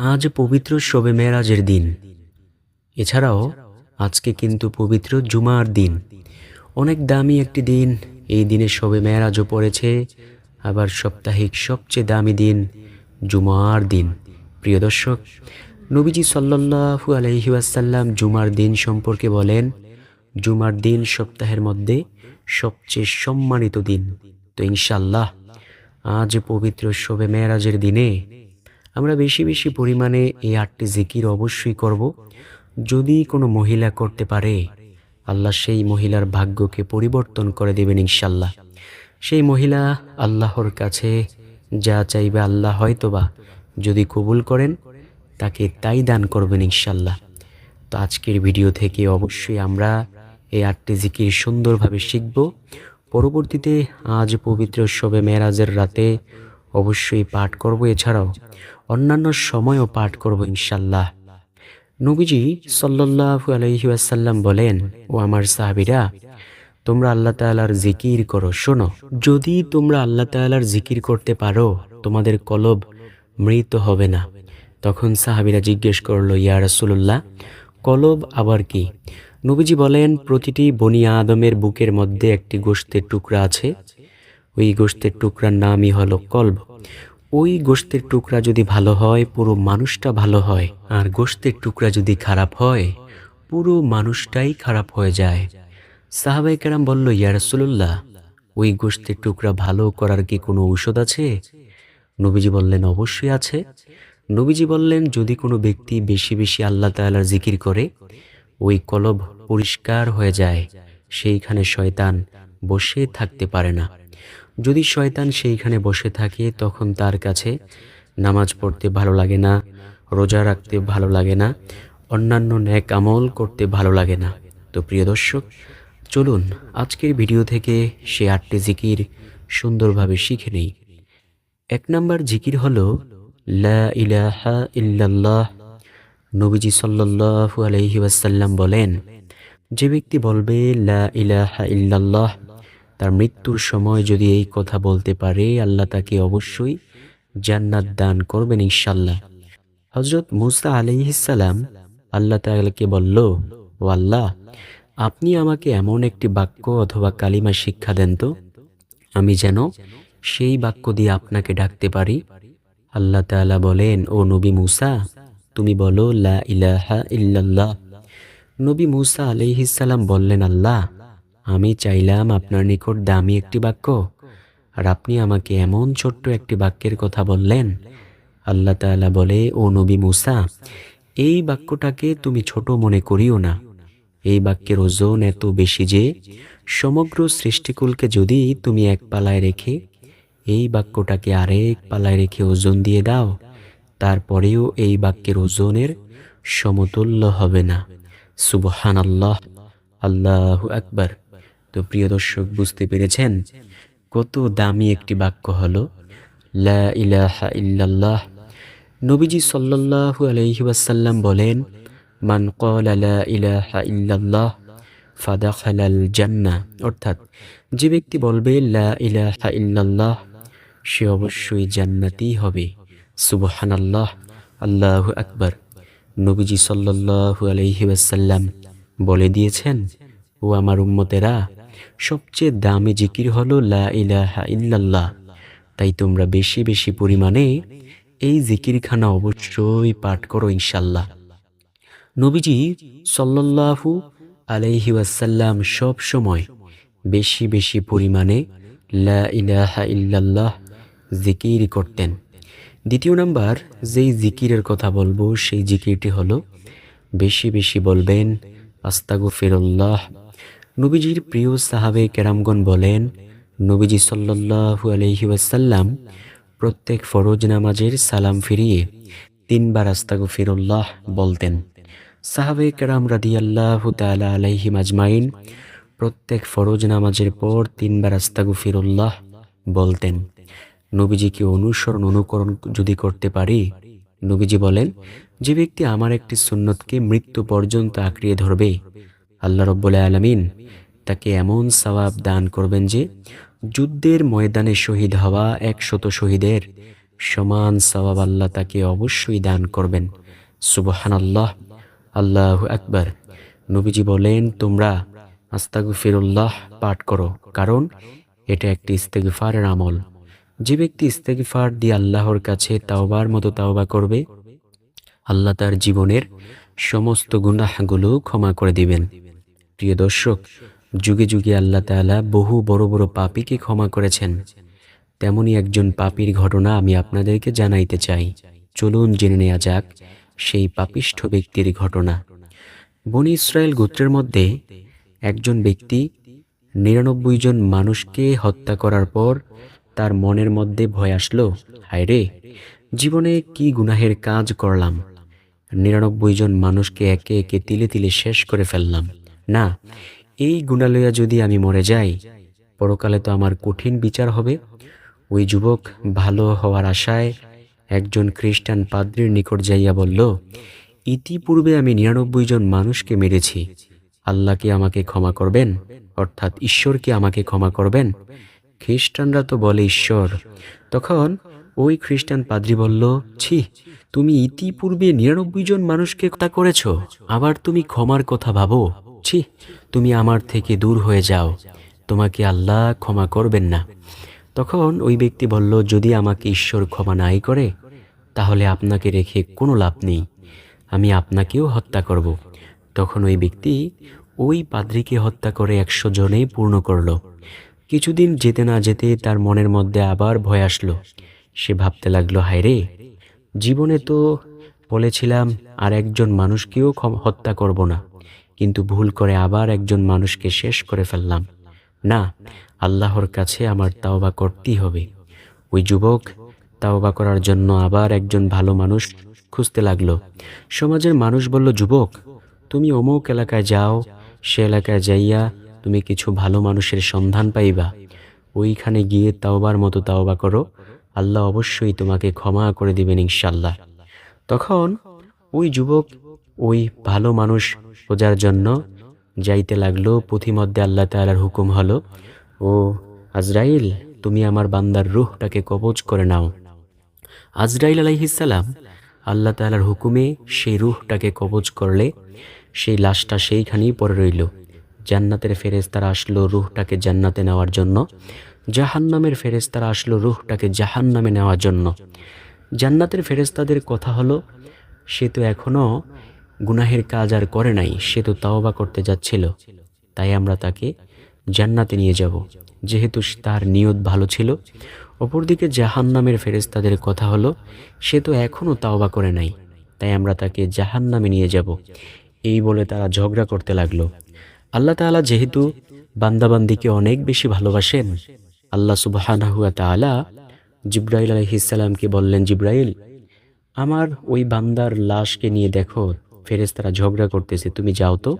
আজ পবিত্র শবে মেরাজের দিন। এছাড়াও আজকে কিন্তু পবিত্র জুমার দিন। অনেক দামি একটি দিন। এই দিনে শবে মেরাজও পড়েছে, আবার সাপ্তাহিক সবচেয়ে দামি দিন জুমার দিন। প্রিয় দর্শক, নবীজি সাল্লাল্লাহু আলাইহি ওয়াসাল্লাম জুমার দিন সম্পর্কে বলেন, জুমার দিন সপ্তাহের মধ্যে সবচেয়ে সম্মানিত দিন। তো ইনশাআল্লাহ আজ পবিত্র শবে মেরাজের দিনে আমরা বেশি বেশি পরিমাণে এই 8টি জিকির অবশ্যই করব। যদি কোনো মহিলা করতে পারে, আল্লাহ সেই মহিলার ভাগ্যকে পরিবর্তন করে দেবেন ইনশাল্লাহ। সেই মহিলা আল্লাহর কাছে যা চাইবে আল্লাহ হয়তোবা যদি কবুল করেন তাকে তাই দান করবেন ইনশাল্লাহ। তো আজকের ভিডিও থেকে অবশ্যই আমরা এই 8টি জিকির সুন্দরভাবে শিখব। পরবর্তীতে আজ পবিত্র শবে মেরাজের রাতে অবশ্যই পাঠ করব, এছাড়াও অন্যান্য সময়ও পাঠ করব ইনশাল্লাহ। নবীজি সাল্লাল্লাহু আলাইহি ওয়াসাল্লাম বলেন, ও আমার সাহাবীরা, তোমরা আল্লাহ তাআলার জিকির করো। শোনো, যদি তোমরা আল্লাহ তাআলার জিকির করতে পারো তোমাদের কলব মৃত হবে না। তখন সাহাবীরা জিজ্ঞেস করলো, ইয়া রাসূলুল্লাহ, কলব আবার কি? নবীজি বলেন, প্রতিটি বনি আদমের বুকের মধ্যে একটি গোশতের টুকরা আছে। ওই গোশতের টুকরার নামই হলো কলব। ওই গোশতের টুকরা যদি ভালো হয় পুরো মানুষটা ভালো হয়, আর গোশতের টুকরা যদি খারাপ হয় পুরো মানুষটাই খারাপ হয়ে যায়। সাহাবায়ে কেরাম বলল, ইয়া রাসূলুল্লাহ, ওই গোশতের টুকরা ভালো করার কি কোনো ঔষধ আছে? নবীজি বললেন, অবশ্যই আছে। নবীজি বললেন, যদি কোনো ব্যক্তি বেশি বেশি আল্লাহ তাআলার জিকির করে ওই কলব পরিষ্কার হয়ে যায়, সেইখানে শয়তান বসে থাকতে পারে না। যদি শয়তান সেইখানে বসে থাকে তখন তার কাছে নামাজ পড়তে ভালো লাগে না, রোজা রাখতে ভালো লাগে না, অন্যান্য নেক আমল করতে ভালো লাগে না। তো প্রিয় দর্শক, চলুন আজকের ভিডিও থেকে সে 8টি জিকির সুন্দরভাবে শিখে নেই। 1 নাম্বার জিকির হলো লা ইলাহা ইল্লাল্লাহ। নবীজি সাল্লাল্লাহু আলাইহি ওয়াসাল্লাম বলেন, যে ব্যক্তি বলবে লা ইলাহা ইল্লাল্লাহ, তার মৃত্যুর সময় যদি এই কথা বলতে পারে আল্লাহ তাকে অবশ্যই জান্নাত দান করবেন ইনশাল্লাহ। হযরত মূসা আলাইহিস সালাম আল্লাহ তাআলাকে বলল, ও আল্লাহ, আপনি আমাকে এমন একটি বাক্য অথবা কালিমা শিক্ষা দেন তো, আমি যেন সেই বাক্য দিয়ে আপনাকে ডাকতে পারি। আল্লাহ তাআলা বলেন, ও নবী মূসা, তুমি বলো লা ইলাহা ইল্লাল্লাহ। নবী মূসা আলাইহিস সালাম বললেন, আল্লাহ, আমি চাইলাম আপনার নিকট দামি একটি বাক্য, আর আপনি আমাকে এমন ছোট্ট একটি বাক্যের কথা বললেন। আল্লাহ তাআলা বলে, ও নবী মূসা, এই বাক্যটাকে তুমি ছোট মনে করিও না। এই বাক্যের ওজন এত বেশি যে সমগ্র সৃষ্টিকুলকে যদি তুমি এক পালায় রেখে এই বাক্যটাকে আরেক পালায় রেখে ওজন দিয়ে দাও, তারপরেও এই বাক্যের ওজনের সমতুল্য হবে না। সুবহানাল্লাহ, আল্লাহু আকবার। তো প্রিয় দর্শক, বুঝতে পেরেছেন কত দামি একটি বাক্য হলো লা ইলাহা ইল্লাল্লাহ। নবীজি সাল্লাল্লাহু আলাইহি ওয়াসাল্লাম বলেন, মান ক্বালা লা ইলাহা ইল্লাল্লাহ ফাদাখালাল জান্নাহ, অর্থাৎ যে ব্যক্তি বলবে লা ইলাহা ইল্লাল্লাহ সে অবশ্যই জান্নাতি হবে। সুবহানাল্লাহ, আল্লাহু আকবার। নবীজি সাল্লাল্লাহু আলাইহি ওয়াসাল্লাম বলে দিয়েছেন, ও আমার উম্মতেরা, সবচেয়ে দামি জিকির হলো লা ইলাহা ইল্লাল্লাহ। তাই তোমরা বেশি বেশি পরিমাণে এই জিকিরখানা অবশ্যই পাঠ করো ইনশাল্লাহ। নবীজি সাল্লাল্লাহু আলাইহি ওয়াসাল্লাম সব সময় বেশি বেশি পরিমাণে লা ইলাহা ইল্লাল্লাহ জিকির করতেন। 2 নাম্বার যেই জিকিরের কথা বলবো সেই জিকিরটি হলো বেশি বেশি বলবেন আস্তাগফিরুল্লাহ। নবীজির প্রিয় সাহাবে কেরামগণ বলেন, নবীজি সাল্লাল্লাহু আলাইহি ওয়াসাল্লাম প্রত্যেক ফরজ নামাজের সালাম ফিরিয়ে 3 বার আস্তাগফিরুল্লাহ বলতেন। সাহাবে কেরাম রাদিয়াল্লাহু তাআলা আলাইহিম আজমাইন প্রত্যেক ফরজ নামাজের পর 3 বার আস্তাগফিরুল্লাহ বলতেন। নবীজিকে অনুকরণ যদি করতে পারি, নবীজি বলেন, যে ব্যক্তি আমার একটি সুন্নতকে মৃত্যু পর্যন্ত আঁকড়িয়ে ধরবে আল্লাহ রাব্বুল আলামিন তাকে এমন সওয়াব দান করবেন যে যুদ্ধের ময়দানে শহীদ হওয়া 100 শহীদের সমান সওয়াব আল্লাহ তাকে অবশ্যই দান করবেন। সুবহানাল্লাহ, আল্লাহু আকবার। নবীজি বলেন, তোমরা আস্তাগফিরুল্লাহ পাঠ করো, কারণ এটা একটি ইস্তেগফারের আমল। যে ব্যক্তি ইস্তেগফার দিয়ে আল্লাহর কাছে তাওবার মতো তাওবা করবে, আল্লাহ তার জীবনের সমস্ত গুনাহগুলো ক্ষমা করে দিবেন। প্রিয় দর্শক, যুগে যুগে আল্লাহ তাআলা বহু বড় বড় পাপীকে ক্ষমা করেছেন। তেমনি একজন পাপীর ঘটনা আমি আপনাদেরকে জানাইতে চাই। চলুন জেনে নেওয়া যাক সেই পাপিষ্ঠ ব্যক্তির ঘটনা। বনী ইসরায়েল গোত্রের মধ্যে একজন ব্যক্তি ৯৯ জন মানুষকে হত্যা করার পর তার মনের মধ্যে ভয় আসলো, হায় রে, জীবনে কি গুনাহের কাজ করলাম, ৯৯ জন মানুষকে একে একে তিলে তিলে শেষ করে ফেললাম। না, এই গুনাহ লইয়া যদি আমি মরে যাই, পরকালে তো আমার কঠিন বিচার হবে। ওই যুবক ভালো হওয়ার আশায় একজন খ্রিস্টান পাদ্রীর নিকট যাইয়া বলল, ইতিপূর্বে আমি ৯৯ জন মানুষকে মেরেছি, আল্লাহ কি আমাকে ক্ষমা করবেন? অর্থাৎ ঈশ্বর কি আমাকে ক্ষমা করবেন? খ্রিস্টানরা তো বলে ঈশ্বর। তখন ওই খ্রিস্টান পাদ্রী বলল, ছি, তুমি ইতিপূর্বে ৯৯ জন মানুষকে হত্যা করেছ, আবার তুমি ক্ষমার কথা ভাবো? ছি, তুমি আমার থেকে দূর হয়ে যাও, তোমাকে আল্লাহ ক্ষমা করবেন না। তখন ওই ব্যক্তি বলল, যদি আমাকে ঈশ্বর ক্ষমা নাই করে, তাহলে আপনাকে রেখে কোনো লাভ নেই, আমি আপনাকেও হত্যা করব। তখন ওই ব্যক্তি ওই পাদ্রীকে হত্যা করে ১০০ জনে পূর্ণ করল। কিছুদিন যেতে না যেতে তার মনের মধ্যে আবার ভয় আসলো। সে ভাবতে লাগলো, হায় রে, জীবনে তো বলেছিলাম আর একজন মানুষকেও হত্যা করব না, কিন্তু ভুল করে আবার একজন মানুষকে শেষ করে ফেললাম। না, আল্লাহর কাছে আমার তাওবা করতেই হবে। ওই যুবক তাওবা করার জন্য আবার একজন ভালো মানুষ খুঁজতে লাগলো। সমাজের মানুষ বলল, যুবক, তুমি অমুক এলাকায় যাও, সে এলাকায় যাইয়া তুমি কিছু ভালো মানুষের সন্ধান পাইবা, ওইখানে গিয়ে তাওবার মতো তাওবা করো, আল্লাহ অবশ্যই তোমাকে ক্ষমা করে দিবেন ইনশাল্লাহ। তখন ওই যুবক ওই ভালো মানুষ খোঁজার জন্য যাইতে লাগলো। পথিমধ্যে আল্লাহ তাআলার হুকুম হলো, ও আজরাইল, তুমি আমার বান্দার রূহটাকে কবজ করে নাও। আজরাইল আলাইহিস সালাম আল্লাহ তাআলার হুকুমে সেই রূহটাকে কবজ করলে সেই লাশটা সেইখানেই পড়ে রইল। জান্নাতের ফেরেশতারা আসলো রূহটাকে জান্নাতে নেওয়ার জন্য, জাহান্নামের ফেরেশতারা আসলো রূহটাকে জাহান্নামে নেওয়ার জন্য। জান্নাতের ফেরেশতাদের কথা হলো, সে তো এখনো গুনাহের কাজ আর করে নাই, সে তো তাওবা করতে যাচ্ছিল, তাই আমরা তাকে জান্নাতে নিয়ে যাব, যেহেতু তার নিয়ত ভালো ছিল। অপরদিকে জাহান্নামের ফেরেশতাদের কথা হলো, সে তো এখনো তাওবা করে নাই, তাই আমরা তাকে জাহান্নামে নিয়ে যাব। এই বলে তারা ঝগড়া করতে লাগলো। আল্লাহ তাআলা যেহেতু বান্দাবান্দিকে অনেক বেশি ভালোবাসেন, আল্লাহ সুবহানাহু ওয়া তাআলা জিবরাইল আলাইহিস সালামকে বললেন, জিবরাইল, আমার ওই বান্দার লাশকে নিয়ে দেখো, ফেরেশতারা ঝগড়া করতেছে, তুমি যাও তো,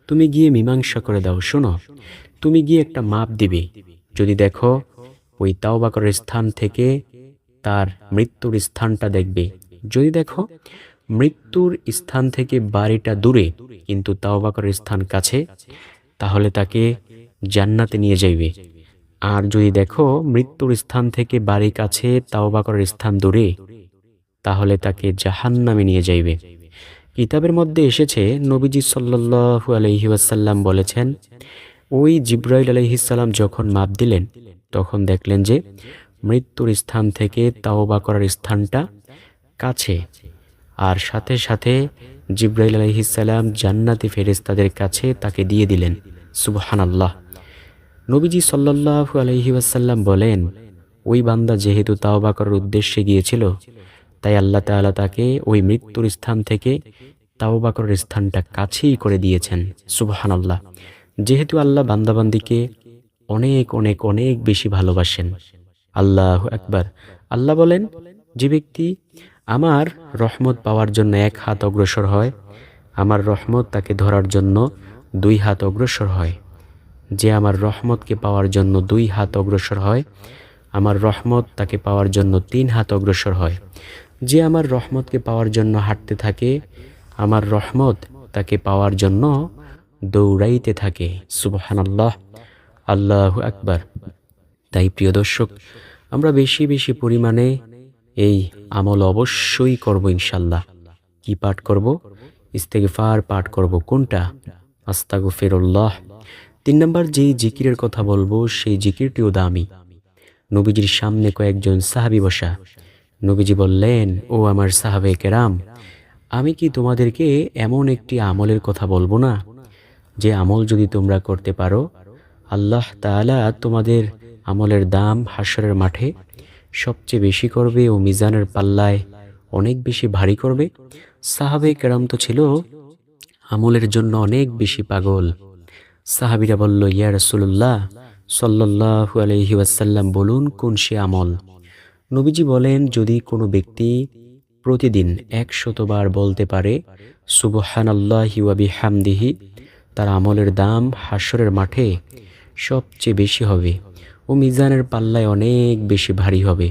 তুমি গিয়ে মীমাংসা করে দাও। শোনো, তুমি গিয়ে একটা মাপ দিবে, যদি দেখো ওই তাওবা করার স্থান থেকে তার মৃত্যুর স্থানটা দেখবে, যদি দেখো মৃত্যুর স্থান থেকে বাড়িটা দূরে কিন্তু তাওবা করার স্থান কাছে, তাহলে তাকে জান্নাতে নিয়ে যাইবে। আর যদি দেখো মৃত্যুর স্থান থেকে বাড়ি কাছে তাওবা করার স্থান দূরে, তাহলে তাকে জাহান্নামে নিয়ে যাইবে। কিতাবের মধ্যে এসেছে, নবীজি সাল্লাল্লাহু আলাইহি ওয়াসাল্লাম বলেছেন, ওই জিবরাইল আলাইহিস সালাম যখন মাপ দিলেন, তখন দেখলেন যে মৃত্যুর স্থান থেকে তাওবা করার স্থানটা কাছে, আর সাথে সাথে জিবরাইল আলাইহিস সালাম জান্নাতি ফেরেশতাদের কাছে তাকে দিয়ে দিলেন। সুবহানাল্লাহ। নবীজি সাল্লাল্লাহু আলাইহি ওয়াসাল্লাম বলেন, ওই বান্দা যেহেতু তাওবা করার উদ্দেশ্যে গিয়েছিল, তাই আল্লাহ তাআলা তাকে ওই মৃত্যুর স্থান থেকে তাওবা করার স্থানটা কাছেই করে দিয়েছেন। সুবহানাল্লাহ। যেহেতু আল্লাহ বান্দাবান্দিকে অনেক অনেক অনেক বেশি ভালোবাসেন। আল্লাহু আকবার। আল্লাহ বলেন, যে ব্যক্তি আমার রহমত পাওয়ার জন্য ১ হাত অগ্রসর হয়, আমার রহমত তাকে ধরার জন্য ২ হাত অগ্রসর হয়। যে আমার রহমতকে পাওয়ার জন্য ২ হাত অগ্রসর হয়, আমার রহমত তাকে পাওয়ার জন্য ৩ হাত অগ্রসর হয়। যে আমার রহমতকে পাওয়ার জন্য হাঁটতে থাকে, আমার রহমত তাকে পাওয়ার জন্য দৌড়াইতে থাকে। সুবহানাল্লাহ। আল্লাহু আকবার। তাই প্রিয় দর্শক, আমরা বেশি বেশি পরিমাণে এই আমল অবশ্যই করব ইনশাল্লাহ। কি পাঠ করব? ইস্তেগফার পাঠ করব। কোনটা? আস্তাগফিরুল্লাহ। 3 নম্বর যেই জিকিরের কথা বলবো সেই জিকিরটিও দামি। নবীজির সামনে কয়েকজন সাহাবী বসা। নবীজি বললেন, ও আমার সাহাবে কেরাম, আমি কি তোমাদেরকে এমন একটি আমলের কথা বলবো না, যে আমল যদি তোমরা করতে পারো আল্লাহ তাআলা তোমাদের আমলের দাম হাশরের মাঠে সবচেয়ে বেশি করবে ও মিজানের পাল্লায় অনেক বেশি ভারী করবে। সাহাবে কেরাম তো ছিল আমলের জন্য অনেক বেশি পাগল। সাহাবীরা বলল, ইয়া রাসূলুল্লাহ সাল্লাল্লাহু আলাইহি ওয়াসাল্লাম, বলুন কোন সে আমল? নবীজি বলেন, যদি কোনো ব্যক্তি প্রতিদিন 100 বার বলতে পারে সুবহানাল্লাহি ওয়া বিহামদিহি, তার আমলের দাম হাশরের মাঠে সবচেয়ে বেশি হবে ও মিজানের পাল্লায় অনেক বেশি ভারী হবে।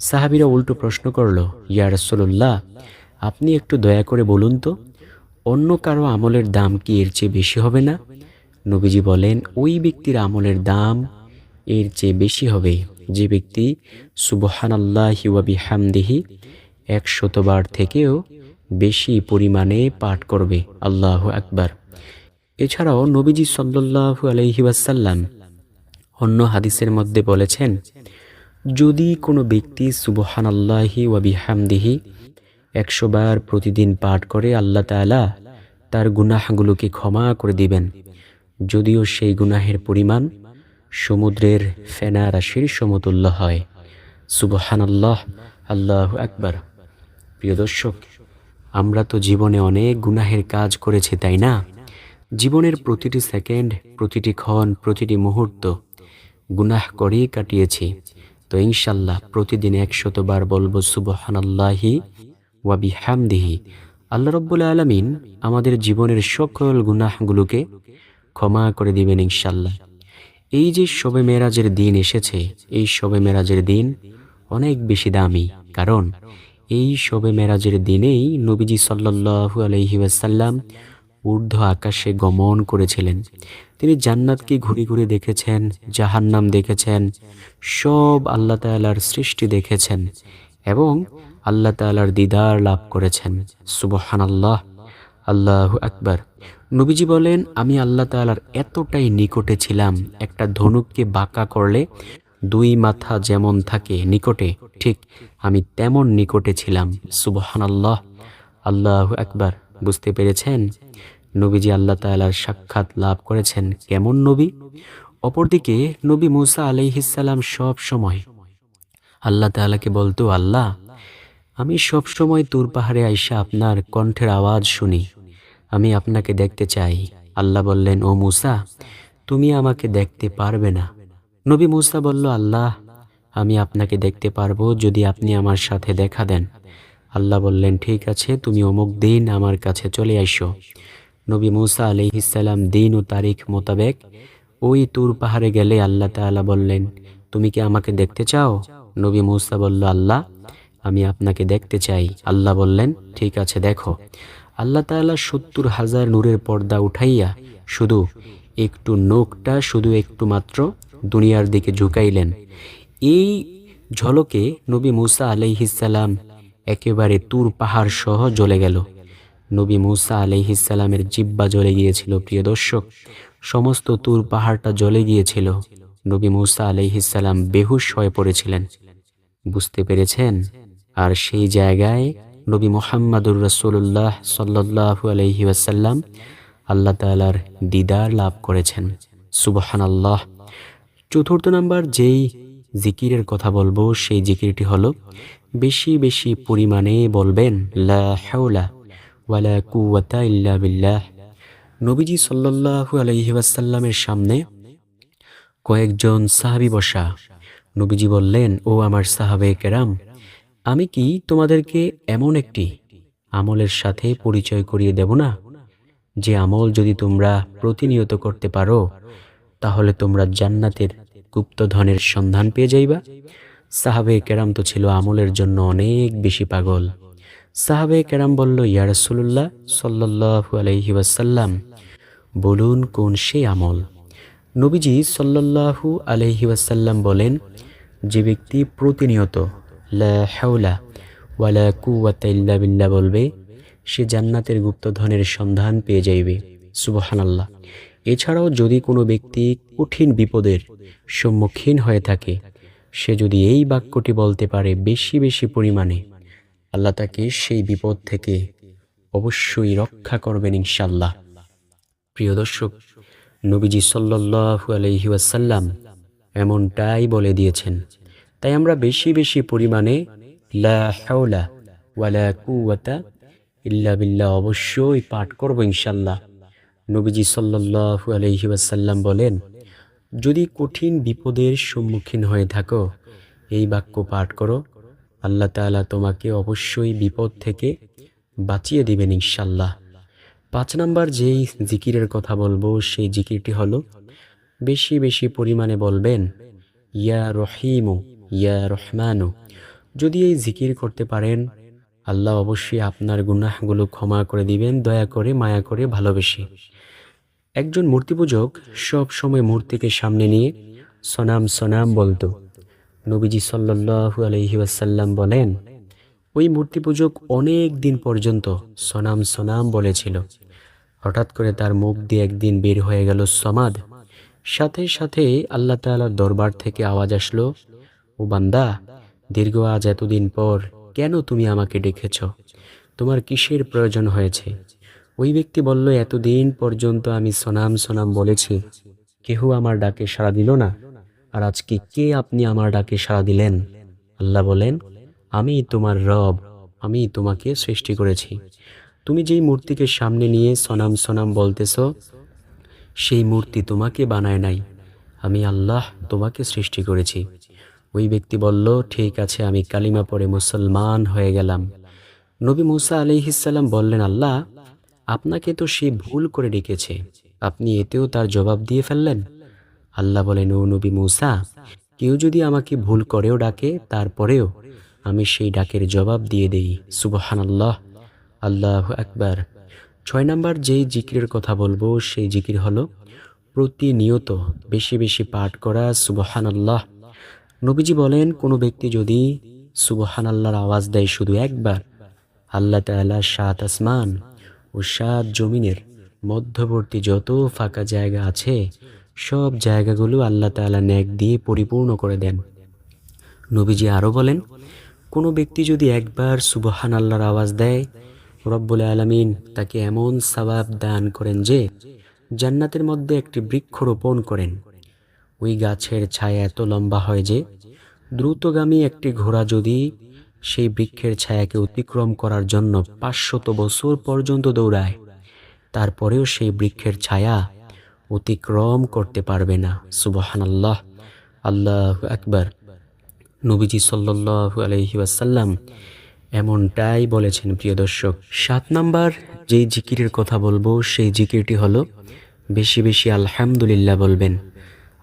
সাহাবীরা উল্টো প্রশ্ন করল, ইয়া রাসূলুল্লাহ, আপনি একটু দয়া করে বলুন তো, অন্য কারো আমলের দাম কি এর চেয়ে বেশি হবে না? নবীজি বলেন, ওই ব্যক্তির আমলের দাম এর চেয়ে বেশি হবে যে ব্যক্তি সুবহানাল্লাহি ওয়া বিহামদিহি 100 বার থেকেও বেশি পরিমাণে পাঠ করবে। আল্লাহু আকবার। এছাড়াও নবীজি সাল্লাল্লাহু আলাইহি ওয়াসাল্লাম অন্য হাদিসের মধ্যে বলেছেন, যদি কোনো ব্যক্তি সুবহানাল্লাহি ওয়া বিহামদিহি 100 বার প্রতিদিন পাঠ করে, আল্লাহ তাআলা তার গুনাহগুলোকে ক্ষমা করে দিবেন, যদিও সেই গুনাহের পরিমাণ সমুদ্রের ফেনা রাশির সমতুল্য হয়। সুবহানাল্লাহ, আল্লাহু আকবার। প্রিয় দর্শক, আমরা তো জীবনে অনেক গুনাহের কাজ করেছি, তাই না? জীবনের প্রতিটি সেকেন্ড, প্রতিটি ক্ষণ, প্রতিটি মুহূর্ত গুনাহ করেই কাটিয়েছি। তো ইনশাল্লাহ প্রতিদিন 100 বার বলবো সুবহানাল্লাহি ওয়া বিহামদিহি। আল্লাহ রাব্বুল আলামিন আমাদের জীবনের সকল গুনাহগুলোকে ক্ষমা করে দিবেন ইনশাল্লাহ। এই যে শবে মেরাজের দিন এসেছে, এই শবে মেরাজের দিন অনেক বেশি দামি, কারণ এই শবে মেরাজের দিনেই নবীজি সাল্লাল্লাহু আলাইহি ওয়াসাল্লাম ঊর্ধ্ব আকাশে গমন করেছিলেন। তিনি জান্নাতকে ঘুরে ঘুরে দেখেছেন, জাহান্নাম দেখেছেন, সব আল্লাহ তাআলার সৃষ্টি দেখেছেন এবং আল্লাহ তাআলার দিদার লাভ করেছেন। সুবহানাল্লাহ, আল্লাহু আকবার। নবীজি বলেন, আমি আল্লাহ তাআলার এতটাই নিকটে ছিলাম, একটা ধনুককে বাঁকা করলে 2 মাথা যেমন থাকে নিকটে, ঠিক আমি তেমন নিকটে ছিলাম। সুবহানাল্লাহ, আল্লাহু আকবার। বুঝতে পেরেছেন? নবীজি আল্লাহ তাআলার সাক্ষাৎ লাভ করেছেন। কেমন নবী? অপরদিকে নবী মূসা আলাইহিস সালাম সব সময় আল্লাহ তাআলাকে বলতো, আল্লাহ, আমি সব সময় তুর পাহাড়ে আইসা আপনার কণ্ঠের আওয়াজ শুনি, আমি আপনাকে দেখতে চাই। আল্লাহ বললেন, ও মূসা, তুমি আমাকে দেখতে পারবে না। নবী মূসা বলল, আল্লাহ, আমি আপনাকে দেখতে পারবো যদি আপনি আমার সাথে দেখা দেন। আল্লাহ বললেন, ঠিক আছে, তুমি অমুক দিন আমার কাছে চলে আইসো। নবী মূসা আলাইহিস সালাম দিন ও তারিখ মোতাবেক ওই তুর পাহাড়ে গেলে আল্লাহ তাআলা বললেন, তুমি কি আমাকে দেখতে চাও? নবী মূসা বলল, আল্লাহ, আমি আপনাকে দেখতে চাই। আল্লাহ বললেন, ঠিক আছে, দেখো। আল্লাহ তাআলা 70,000 নূরের পর্দা উঠাইয়া শুধু একটু নখটা শুধু একটু মাত্র দুনিয়ার দিকে ঝুঁকাইলেন। এই ঝলকে নবী মূসা আলাইহিস সালাম একেবারে তুর পাহাড় সহ জ্বলে গেল। নবী মূসা আলাইহিস সালামের জিহ্বা জ্বলে গিয়েছিল। প্রিয় দর্শক, সমস্ত তুর পাহাড়টা জ্বলে গিয়েছিল। নবী মূসা আলাইহিস সালাম বেহুশ হয়ে পড়েছিলেন। বুঝতে পেরেছেন? আর সেই জায়গায় নবী মুহাম্মদুর রাসূলুল্লাহ সাল্লাল্লাহু আলাইহি ওয়াসাল্লাম আল্লাহ তাআলার দিদার লাভ করেছেন। সুবহানাল্লাহ। চতুর্থ নাম্বার যেই জিকিরের কথা বলবো সেই জিকিরটি হলো, বেশি বেশি পরিমাণে বলবেন লা হাওলা ওয়ালা কুওয়াতা ইল্লা বিল্লাহ। নবীজি সাল্লাল্লাহু আলাইহি ওয়াসাল্লামের সামনে কয়েকজন সাহাবী বসা। নবীজি বললেন, ও আমার সাহাবে কেরাম, আমি কি তোমাদেরকে এমন একটি আমলের সাথে পরিচয় করিয়ে দেব না, যে আমল যদি তোমরা প্রতিনিয়ত করতে পারো তাহলে তোমরা জান্নাতের গুপ্তধনের সন্ধান পেয়ে যাইবা? সাহাবে কেরাম তো ছিল আমলের জন্য অনেক বেশি পাগল। সাহাবে কেরাম বলল, ইয়া রাসূলুল্লাহ সাল্লাল্লাহু আলাইহি ওয়াসাল্লাম, বলুন কোন সেই আমল? নবীজি সাল্লাল্লাহু আলাইহি ওয়াসাল্লাম বলেন, যে ব্যক্তি প্রতিনিয়ত লা হাওলা ওয়ালা কুওয়াতা ইল্লা বিল্লাহ বলবে, সে জান্নাতের গুপ্তধনের সন্ধান পেয়ে যাইবে। সুবহানাল্লাহ। এছাড়াও যদি কোনো ব্যক্তি কঠিন বিপদের সম্মুখীন হয়ে থাকে, সে যদি এই বাক্যটি বলতে পারে বেশি বেশি পরিমাণে, আল্লাহ তাকে সেই বিপদ থেকে অবশ্যই রক্ষা করবেন ইনশাআল্লাহ। প্রিয় দর্শক, নবীজি সাল্লাল্লাহু আলাইহি ওয়াসাল্লাম এমনটাই বলে দিয়েছেন। তাই আমরা বেশি বেশি পরিমাণে লা হাওলা ওয়ালা কুওয়াতা ইল্লা বিল্লাহ অবশ্যই পাঠ করব ইনশাআল্লাহ। নবীজি সাল্লাল্লাহু আলাইহি ওয়াসাল্লাম বলেন, যদি কঠিন বিপদের সম্মুখীন হয়ে থাকো, এই বাক্য পাঠ করো, আল্লাহ তাআলা তোমাকে অবশ্যই বিপদ থেকে বাঁচিয়ে দিবেন ইনশাআল্লাহ। 5 নাম্বার যেই জিকিরের কথা বলবো, সেই জিকিরটি হলো বেশি বেশি পরিমাণে বলবেন ইয়া রহিমু ইয়া রহমানু। যদি এই জিকির করতে পারেন, আল্লাহ অবশ্যই আপনার গুনাহগুলো ক্ষমা করে দিবেন, দয়া করে, মায়া করে, ভালোবেসে। একজন মূর্তি পূজক সব সময় মূর্তিকে সামনে নিয়ে সনাম সনাম বলতো। নবীজি সাল্লাল্লাহু আলাইহি ওয়াসাল্লাম বলেন, ওই মূর্তি পূজক অনেক দিন পর্যন্ত সনাম সনাম বলেছিল। হঠাৎ করে তার মুখ দিয়ে একদিন বের হয়ে গেল সমাদ। সাথে সাথে আল্লাহ তাআলার দরবার থেকে আওয়াজ আসলো, ও বান্দা, দীর্ঘ আজ এতদিন পর কেন তুমি আমাকে ডেকেছ? তোমার কিসের প্রয়োজন হয়েছে? ওই ব্যক্তি বলল, এতদিন পর্যন্ত আমি সনাম সনাম বলেছি, কেহ আমার ডাকে সাড়া দিল না, আর আজকে কে আপনি আমার ডাকে সাড়া দিলেন? আল্লাহ বলেন, আমি তোমার রব, আমি তোমাকে সৃষ্টি করেছি। তুমি যেই মূর্তিকে সামনে নিয়ে সনাম সনাম বলতেছ, সেই মূর্তি তোমাকে বানায় নাই, আমি আল্লাহ তোমাকে সৃষ্টি করেছি। ওই ব্যক্তি বলল, ঠিক আছে, আমি কালিমা পড়ে মুসলমান হয়ে গেলাম। নবী মুসা আলাইহিসসালাম বললেন, আল্লাহ, আপনাকে তো সে ভুল করে ডেকেছে, আপনি এতেও তার জবাব দিয়ে ফেললেন। আল্লাহ বলেন, ও নবী মুসা, কেউ যদি আমাকে ভুল করেও ডাকে, তারপরেও আমি সেই ডাকের জবাব দিয়ে দেই। সুবহানাল্লাহ, আল্লাহু আকবার। 6 নাম্বার যেই জিকিরের কথা বলবো, সেই জিকির হলো প্রতিনিয়ত বেশি বেশি পাঠ করা সুবহানাল্লাহ। নবীজি বলেন, কোনো ব্যক্তি যদি সুবহানাল্লাহর আওয়াজ দেয় শুধু একবার, আল্লাহ তাআলা 7 আসমান ও 7 জমিনের মধ্যবর্তী যত ফাঁকা জায়গা আছে, সব জায়গাগুলো আল্লাহ তাআলা নেক দিয়ে পরিপূর্ণ করে দেন। নবীজি আরও বলেন, কোনো ব্যক্তি যদি একবার সুবহানাল্লাহর আওয়াজ দেয়, রব্বুল আলামিন তাকে এমন সওয়াব দান করেন যে জান্নাতের মধ্যে একটি বৃক্ষ রোপণ করেন। ওই গাছের ছায়া এত লম্বা হয় যে দ্রুতগামী একটি ঘোড়া যদি সেই বৃক্ষের ছায়াকে অতিক্রম করার জন্য 500 বছর পর্যন্ত দৌড়ায়, তারপরেও সেই বৃক্ষের ছায়া অতিক্রম করতে পারবে না। সুবহানাল্লাহ, আল্লাহু আকবার। নবীজি সাল্লাল্লাহু আলাইহি ওয়াসাল্লাম এমনটাই বলেছেন। প্রিয় দর্শক, 7 নাম্বার যেই জিকিরের কথা বলবো, সেই জিকিরটি হলো বেশি বেশি আলহামদুলিল্লাহ বলবেন।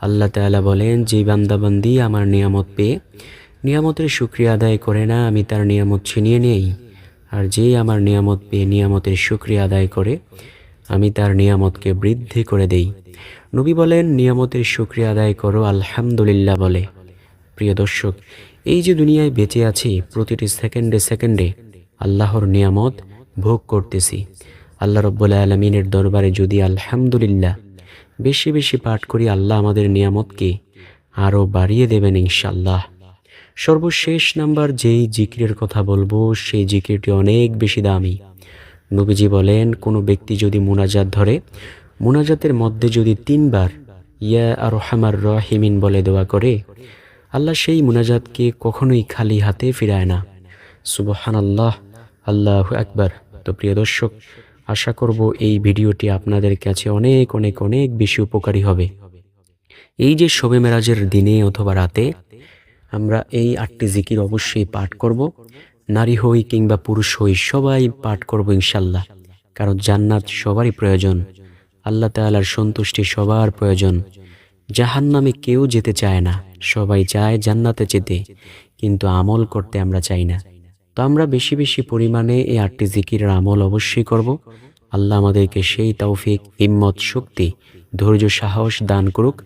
আল্লাহ তাআলা বলেন, যে বান্দাবান্দি আমার নিয়ামত পেয়ে নিয়ামতের শুকরিয়া আদায় করে না, আমি তার নিয়ামত ছিনিয়ে নেই। আর যে আমার নিয়ামত পেয়ে নিয়ামতের শুকরিয়া আদায় করে, আমি তার নিয়ামতকে বৃদ্ধি করে দেই। নবী বলেন, নিয়ামতের শুকরিয়া আদায় করো আলহামদুলিল্লাহ বলে। প্রিয় দর্শক, এই যে দুনিয়ায় বেঁচে আছি, প্রতিটি সেকেন্ডে সেকেন্ডে আল্লাহর নিয়ামত ভোগ করতেছি। আল্লাহ রব্বুল আলামিনের দরবারে যদি আলহামদুলিল্লাহ বেশি বেশি পাঠ করি, আল্লাহ আমাদের নিয়ামতকে আরও বাড়িয়ে দেবেন ইনশাআল্লাহ। সর্বশেষ নাম্বার যেই জিকিরের কথা বলবো, সেই জিকিরটি অনেক বেশি দামি। নবীজি বলেন, কোনো ব্যক্তি যদি মুনাজাত ধরে, মুনাজাতের মধ্যে যদি 3 বার ইয়া আরহামার রাহিমিন বলে দোয়া করে, আল্লাহ সেই মুনাজাতকে কখনোই খালি হাতে ফিরায় না। সুবহানাল্লাহ, আল্লাহু আকবার। তো প্রিয় দর্শক, আশা করব এই ভিডিওটি আপনাদের কাছে অনেক অনেক অনেক বেশি উপকারী হবে। এই যে শবে মেরাজের দিনে অথবা রাতে আমরা এই 8টি জিকির অবশ্যই পাঠ করব। নারী হই কিংবা পুরুষ হই, সবাই পাঠ করব ইনশাল্লাহ। কারণ জান্নাত সবারই প্রয়োজন, আল্লাহ তাআলার সন্তুষ্টি সবার প্রয়োজন। জাহান্নামে কেউ যেতে চায় না, সবাই চায় জান্নাতে যেতে, কিন্তু আমল করতে আমরা চাই না। তো আমরা বেশি বেশি পরিমাণে এই 8টি জিকিরের আমল অবশ্যই করব। আল্লাহ আমাদেরকে সেই তৌফিক, হিম্মত, শক্তি, ধৈর্য, সাহস দান করুক।